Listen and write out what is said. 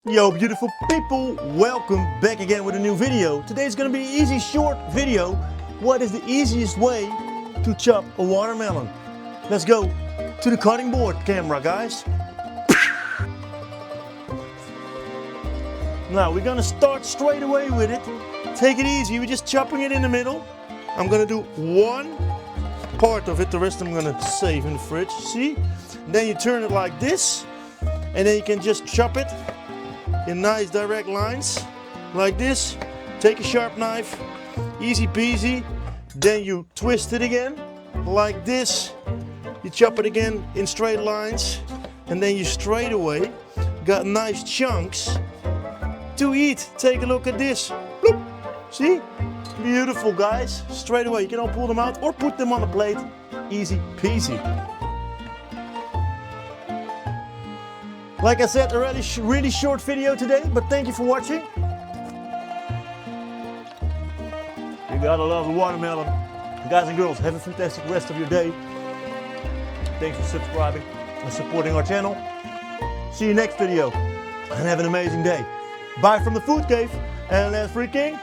Yo, beautiful people, welcome back again with a new video. Today's gonna be an easy short video. What is the easiest way to chop a watermelon? Let's go to the cutting board camera, guys. Now we're gonna start straight away with it. Take it easy, we're just chopping it in the middle. I'm gonna do one part of it, the rest I'm gonna save in the fridge, see? And then you turn it like this, and then you can just chop it in nice direct lines like this. Take a sharp knife, easy peasy. Then you twist it again like this. You chop it again in straight lines, and then you straight away got nice chunks to eat. Take a look at this. Bloop. See? Beautiful, guys. Straight away. You can all pull them out or put them on a plate. Easy peasy. Like I said, a really short video today, but thank you for watching. You gotta love the watermelon. Guys and girls, have a fantastic rest of your day. Thanks for subscribing and supporting our channel. See you next video and have an amazing day. Bye from the Food Cave, and let's freaking